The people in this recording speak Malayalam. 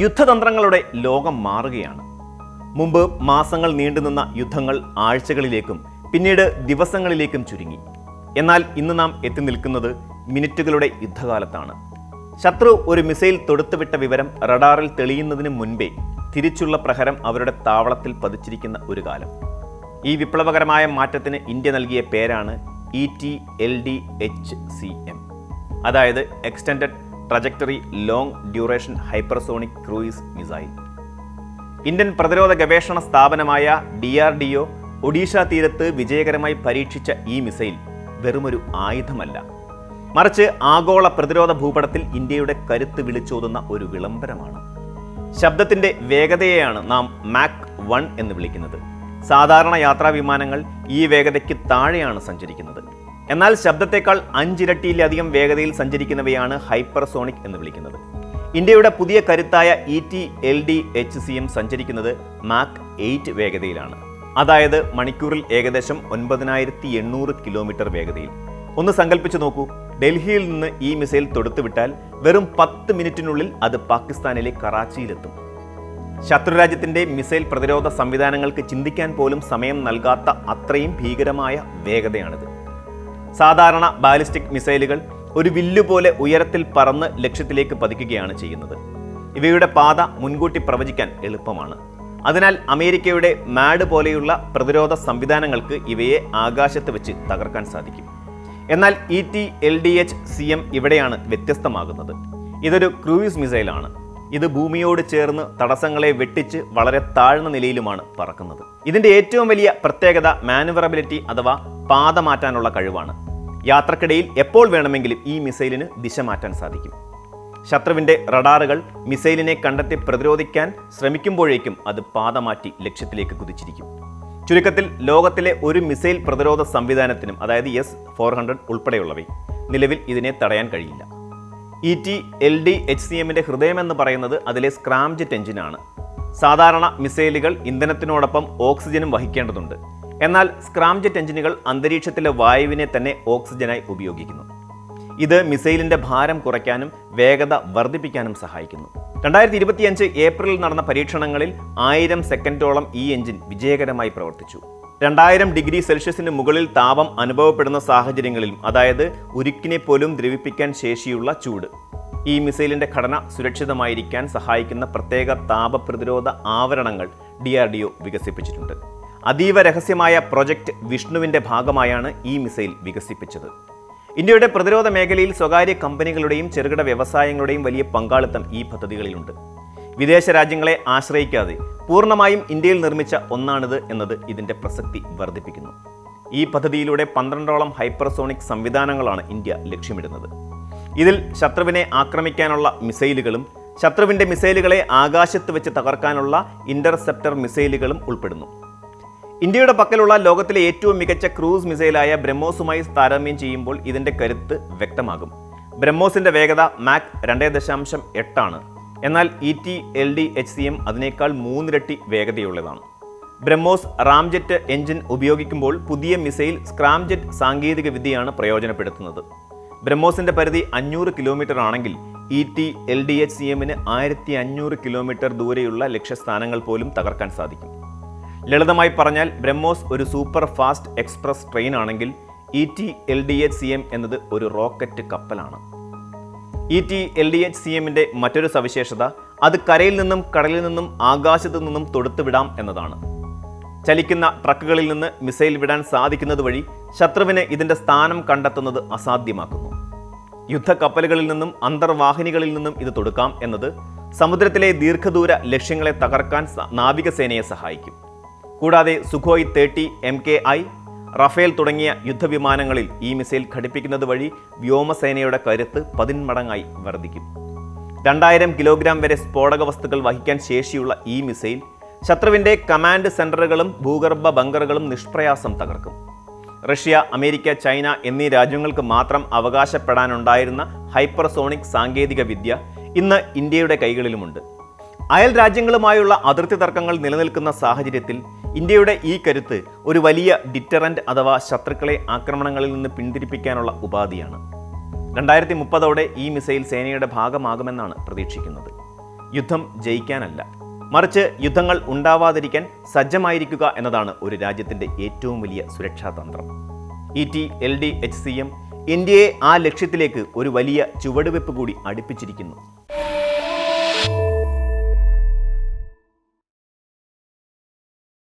യുദ്ധതന്ത്രങ്ങളുടെ ലോകം മാറുകയാണ്. മുമ്പ് മാസങ്ങൾ നീണ്ടുനിന്ന യുദ്ധങ്ങൾ ആഴ്ചകളിലേക്കും പിന്നീട് ദിവസങ്ങളിലേക്കും ചുരുങ്ങി. എന്നാൽ ഇന്ന് നാം എത്തി നിൽക്കുന്നത് മിനിറ്റുകളുടെ യുദ്ധകാലത്താണ്. ശത്രു ഒരു മിസൈൽ തൊടുത്തുവിട്ട വിവരം റഡാറിൽ തെളിയുന്നതിന് മുൻപേ തിരിച്ചുള്ള പ്രഹരം അവരുടെ താവളത്തിൽ പതിച്ചിരിക്കുന്ന ഒരു കാലം. ഈ വിപ്ലവകരമായ മാറ്റത്തിന് ഇന്ത്യ നൽകിയ പേരാണ് ETLDHCM, അതായത് extended trajectory long duration hypersonic cruise missile. Indian പ്രതിരോധ ഗവേഷണ സ്ഥാപനമായ DRDO ഒഡീഷ തീരത്ത് വിജയകരമായി പരീക്ഷിച്ച ഈ മിസൈൽ വെറുമൊരു ആയുധമല്ല, മറിച്ച് ആഗോള പ്രതിരോധ ഭൂപടത്തിൽ ഇന്ത്യയുടെ കരുത്ത് വിളിച്ചോതുന്ന ഒരു വിളംബരമാണ്. ശബ്ദത്തിന്റെ വേഗതയെയാണ് നാം മാക് 1 എന്ന് വിളിക്കുന്നത്. സാധാരണ യാത്രാ വിമാനങ്ങൾ ഈ വേഗതയ്ക്ക് താഴെയാണ് സഞ്ചരിക്കുന്നത്. എന്നാൽ ശബ്ദത്തേക്കാൾ 5 ഇരട്ടിയിലധികം വേഗതയിൽ സഞ്ചരിക്കുന്നവയാണ് ഹൈപ്പർസോണിക് എന്ന് വിളിക്കുന്നത്. ഇന്ത്യയുടെ പുതിയ കരുത്തായ ETLDHCM സഞ്ചരിക്കുന്നത് മാക് 8 വേഗതയിലാണ്, അതായത് മണിക്കൂറിൽ ഏകദേശം 9800 കിലോമീറ്റർ വേഗതയിൽ. ഒന്ന് സങ്കല്പിച്ചു നോക്കൂ, ഡൽഹിയിൽ നിന്ന് ഈ മിസൈൽ തൊടുത്തുവിട്ടാൽ വെറും 10 മിനിറ്റിനുള്ളിൽ അത് പാകിസ്ഥാനിലെ കറാച്ചിയിലെത്തും. ശത്രുരാജ്യത്തിന്റെ മിസൈൽ പ്രതിരോധ സംവിധാനങ്ങൾക്ക് ചിന്തിക്കാൻ പോലും സമയം നൽകാത്ത അത്രയും ഭീകരമായ വേഗതയാണിത്. സാധാരണ ബാലിസ്റ്റിക് മിസൈലുകൾ ഒരു വില്ലുപോലെ ഉയരത്തിൽ പറന്ന് ലക്ഷ്യത്തിലേക്ക് പതിക്കുകയാണ് ചെയ്യുന്നത്. ഇവയുടെ പാത മുൻകൂട്ടി പ്രവചിക്കാൻ എളുപ്പമാണ്. അതിനാൽ അമേരിക്കയുടെ മാഡ് പോലെയുള്ള പ്രതിരോധ സംവിധാനങ്ങൾക്ക് ഇവയെ ആകാശത്ത് വെച്ച് തകർക്കാൻ സാധിക്കും. എന്നാൽ ETLDHCM ഇവിടെയാണ് വ്യത്യസ്തമാകുന്നത്. ഇതൊരു ക്രൂയിസ് മിസൈലാണ്. ഇത് ഭൂമിയോട് ചേർന്ന് തടസ്സങ്ങളെ വെട്ടിച്ച് വളരെ താഴ്ന്ന നിലയിലുമാണ് പറക്കുന്നത്. ഇതിന്റെ ഏറ്റവും വലിയ പ്രത്യേകത മാനുവറബിലിറ്റി അഥവാ പാത മാറ്റാനുള്ള കഴിവാണ്. യാത്രക്കിടയിൽ എപ്പോൾ വേണമെങ്കിലും ഈ മിസൈലിന് ദിശ മാറ്റാൻ സാധിക്കും. ശത്രുവിന്റെ റഡാറുകൾ മിസൈലിനെ കണ്ടെത്തി പ്രതിരോധിക്കാൻ ശ്രമിക്കുമ്പോഴേക്കും അത് പാത മാറ്റി ലക്ഷ്യത്തിലേക്ക് കുതിച്ചിരിക്കും. ചുരുക്കത്തിൽ ലോകത്തിലെ ഒരു മിസൈൽ പ്രതിരോധ സംവിധാനത്തിനും, അതായത് S-400 ഉൾപ്പെടെയുള്ളവയും നിലവിൽ ഇതിനെ തടയാൻ കഴിയില്ല. ETLDHCMന്റെ ഹൃദയമെന്ന് പറയുന്നത് അതിലെ സ്ക്രാംജെറ്റ് എഞ്ചിനാണ്. സാധാരണ മിസൈലുകൾ ഇന്ധനത്തിനോടൊപ്പം ഓക്സിജനും വഹിക്കേണ്ടതുണ്ട്. എന്നാൽ സ്ക്രാംജെറ്റ് എഞ്ചിനുകൾ അന്തരീക്ഷത്തിലെ വായുവിനെ തന്നെ ഓക്സിജനായി ഉപയോഗിക്കുന്നു. ഇത് മിസൈലിന്റെ ഭാരം കുറയ്ക്കാനും വേഗത വർദ്ധിപ്പിക്കാനും സഹായിക്കുന്നു. 2025 ഏപ്രിലിൽ നടന്ന പരീക്ഷണങ്ങളിൽ 1000 സെക്കൻഡോളം ഈ എഞ്ചിൻ വിജയകരമായി പ്രവർത്തിച്ചു. 2000 ഡിഗ്രി സെൽഷ്യസിന് മുകളിൽ താപം അനുഭവപ്പെടുന്ന സാഹചര്യങ്ങളിലും, അതായത് ഉരുക്കിനെ പോലും ദ്രവിപ്പിക്കാൻ ശേഷിയുള്ള ചൂട്, ഈ മിസൈലിന്റെ ഘടന സുരക്ഷിതമായിരിക്കാൻ സഹായിക്കുന്ന പ്രത്യേക താപപ്രതിരോധ ആവരണങ്ങൾ DRDO വികസിപ്പിച്ചിട്ടുണ്ട്. അതീവ രഹസ്യമായ പ്രൊജക്ട് വിഷ്ണുവിന്റെ ഭാഗമായാണ് ഈ മിസൈൽ വികസിപ്പിച്ചത്. ഇന്ത്യയുടെ പ്രതിരോധ മേഖലയിൽ സ്വകാര്യ കമ്പനികളുടെയും ചെറുകിട വ്യവസായങ്ങളുടെയും വലിയ പങ്കാളിത്തം ഈ പദ്ധതികളിലുണ്ട്. വിദേശ രാജ്യങ്ങളെ ആശ്രയിക്കാതെ പൂർണ്ണമായും ഇന്ത്യയിൽ നിർമ്മിച്ച ഒന്നാണിത് എന്നത് ഇതിന്റെ പ്രസക്തി വർദ്ധിപ്പിക്കുന്നു. ഈ പദ്ധതിയിലൂടെ 12ഓളം ഹൈപ്പർസോണിക് സംവിധാനങ്ങളാണ് ഇന്ത്യ ലക്ഷ്യമിടുന്നത്. ഇതിൽ ശത്രുവിനെ ആക്രമിക്കാനുള്ള മിസൈലുകളും ശത്രുവിന്റെ മിസൈലുകളെ ആകാശത്ത് വെച്ച് തകർക്കാനുള്ള ഇന്റർസെപ്റ്റർ മിസൈലുകളും ഉൾപ്പെടുന്നു. ഇന്ത്യയുടെ പക്കലുള്ള ലോകത്തിലെ ഏറ്റവും മികച്ച ക്രൂസ് മിസൈലായ ബ്രഹ്മോസുമായി താരതമ്യം ചെയ്യുമ്പോൾ ഇതിന്റെ കരുത്ത് വ്യക്തമാകും. ബ്രഹ്മോസിന്റെ വേഗത മാക് 2.8 ആണ്. എന്നാൽ ETLDHCM അതിനേക്കാൾ 3 ഇരട്ടി വേഗതയുള്ളതാണ്. ബ്രഹ്മോസ് റാംജെറ്റ് എഞ്ചിൻ ഉപയോഗിക്കുമ്പോൾ പുതിയ മിസൈൽ സ്ക്രാംജെറ്റ് സാങ്കേതിക വിദ്യയാണ് പ്രയോജനപ്പെടുത്തുന്നത്. ബ്രഹ്മോസിന്റെ പരിധി 500 കിലോമീറ്റർ ആണെങ്കിൽ ETLDHCMന് 1500 കിലോമീറ്റർ ദൂരെയുള്ള ലക്ഷ്യസ്ഥാനങ്ങൾ പോലും തകർക്കാൻ സാധിക്കും. ലളിതമായി പറഞ്ഞാൽ ബ്രഹ്മോസ് ഒരു സൂപ്പർ ഫാസ്റ്റ് എക്സ്പ്രസ് ട്രെയിൻ ആണെങ്കിൽ ETLDHCM എന്നത് ഒരു റോക്കറ്റ് കപ്പലാണ്. ETLDHCMന്റെ മറ്റൊരു സവിശേഷത അത് കരയിൽ നിന്നും കടലിൽ നിന്നും ആകാശത്തു നിന്നും തൊടുത്തുവിടാം എന്നതാണ്. ചലിക്കുന്ന ട്രക്കുകളിൽ നിന്ന് മിസൈൽ വിടാൻ സാധിക്കുന്നത് വഴി ശത്രുവിന് ഇതിന്റെ സ്ഥാനം കണ്ടെത്തുന്നത് അസാധ്യമാക്കുന്നു. യുദ്ധക്കപ്പലുകളിൽ നിന്നും അന്തർവാഹിനികളിൽ നിന്നും ഇത് തൊടുക്കാം എന്നത് സമുദ്രത്തിലെ ദീർഘദൂര ലക്ഷ്യങ്ങളെ തകർക്കാൻ നാവികസേനയെ സഹായിക്കും. കൂടാതെ സുഖോയ് 30 MKI, റഫേൽ തുടങ്ങിയ യുദ്ധവിമാനങ്ങളിൽ ഈ മിസൈൽ ഘടിപ്പിക്കുന്നത് വഴി വ്യോമസേനയുടെ കരുത്ത് 10 മടങ്ങായി വർദ്ധിക്കും. 2000 കിലോഗ്രാം വരെ സ്ഫോടക വസ്തുക്കൾ വഹിക്കാൻ ശേഷിയുള്ള ഈ മിസൈൽ ശത്രുവിന്റെ കമാൻഡ് സെന്ററുകളും ഭൂഗർഭ ബങ്കറുകളും നിഷ്പ്രയാസം തകർക്കും. റഷ്യ, അമേരിക്ക, ചൈന എന്നീ രാജ്യങ്ങൾക്ക് മാത്രം അവകാശപ്പെടാനുണ്ടായിരുന്ന ഹൈപ്പർസോണിക് സാങ്കേതിക വിദ്യ ഇന്ന് ഇന്ത്യയുടെ കൈകളിലുമുണ്ട്. അയൽ രാജ്യങ്ങളുമായുള്ള അതിർത്തി തർക്കങ്ങൾ നിലനിൽക്കുന്ന സാഹചര്യത്തിൽ ഇന്ത്യയുടെ ഈ കരുത്ത് ഒരു വലിയ ഡിറ്ററന്റ് അഥവാ ശത്രുക്കളെ ആക്രമണങ്ങളിൽ നിന്ന് പിന്തിരിപ്പിക്കാനുള്ള ഉപാധിയാണ്. 2030ഓടെ ഈ മിസൈൽ സേനയുടെ ഭാഗമാകുമെന്നാണ് പ്രതീക്ഷിക്കുന്നത്. യുദ്ധം ജയിക്കാനല്ല, മറിച്ച് യുദ്ധങ്ങൾ ഉണ്ടാവാതിരിക്കാൻ സജ്ജമായിരിക്കുക എന്നതാണ് ഒരു രാജ്യത്തിൻ്റെ ഏറ്റവും വലിയ സുരക്ഷാ തന്ത്രം. ET LDHCM ഇന്ത്യയെ ആ ലക്ഷ്യത്തിലേക്ക് ഒരു വലിയ ചുവടുവെപ്പ് കൂടി അടുപ്പിച്ചിരിക്കുന്നു.